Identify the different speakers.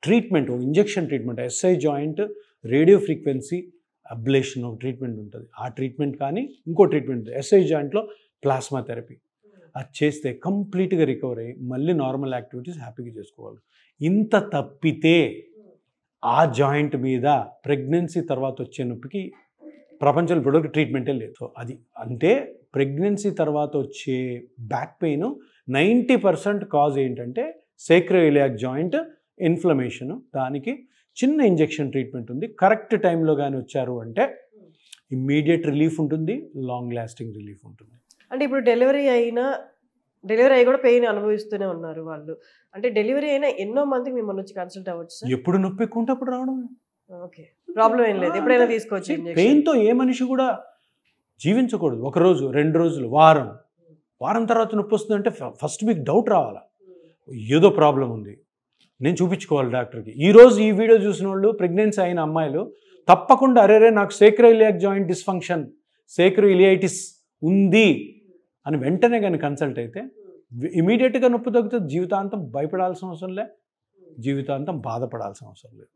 Speaker 1: Treatment, injection treatment, SI joint radio frequency ablation ఒక treatment ఉంటుంది. ఆ ట్రీట్మెంట్ కానీ ఇంకో ట్రీట్మెంట్ ఎస్ఐ జాయింట్లో ప్లాస్మా థెరపీ, అది చేస్తే కంప్లీట్గా రికవర్ అయ్యి మళ్ళీ నార్మల్ యాక్టివిటీస్ హ్యాపీగా చేసుకోవాలి. ఇంత తప్పితే ఆ జాయింట్ మీద ప్రెగ్నెన్సీ తర్వాత వచ్చే నొప్పికి ప్రపంచంలో ఇప్పటివరకు ట్రీట్మెంటే లేదు. సో అది అంటే ప్రెగ్నెన్సీ తర్వాత వచ్చే బ్యాక్ పెయిన్ 90% కాజ్ ఏంటంటే సేక్రోఇలియాక్ జాయింట్ ఇన్ఫ్లమేషన్. దానికి చిన్న ఇంజెక్షన్ ట్రీట్మెంట్ ఉంది. కరెక్ట్ టైంలో కానీ వచ్చారు అంటే ఇమ్మీడియట్ రిలీఫ్ ఉంటుంది, లాంగ్ లాస్టింగ్ రిలీఫ్ ఉంటుంది.
Speaker 2: అంటే ఇప్పుడు డెలివరీ అయ్యి కూడా పెయిన్ అనుభవిస్తూనే ఉన్నారు వాళ్ళు. అంటే డెలివరీ అయినా ఎన్నో మందికి మిమ్మల్ని వచ్చి కన్సల్ట్ అవ్వచ్చు సార్?
Speaker 1: ఎప్పుడు నొప్పి ఎక్కువ ఉంటే అప్పుడు రావడం.
Speaker 2: ఓకే, ప్రాబ్లం ఏం లేదు, ఎప్పుడైనా తీసుకోవచ్చు.
Speaker 1: పెయిన్తో ఏ మనిషి కూడా జీవించకూడదు. ఒక రోజు, 2 రోజులు, వారం తర్వాత నొప్పి వస్తుందంటే ఫస్ట్ మీకు డౌట్ రావాలా, ఏదో ప్రాబ్లం ఉంది, నేను చూపించుకోవాలి డాక్టర్కి. ఈరోజు ఈ వీడియో చూసిన వాళ్ళు ప్రెగ్నెన్సీ అయిన అమ్మాయిలు తప్పకుండా అరేరే నాకు సేక్రోఇలియాక్ జాయింట్ డిస్ఫంక్షన్, సేక్రోఇలియైటిస్ ఉంది అని వెంటనే కానీ కన్సల్ట్ అయితే ఇమీడియట్గా నొప్పి తగ్గుతుంది. జీవితాంతం భయపడాల్సిన అవసరం లే, జీవితాంతం బాధపడాల్సిన అవసరం లేదు.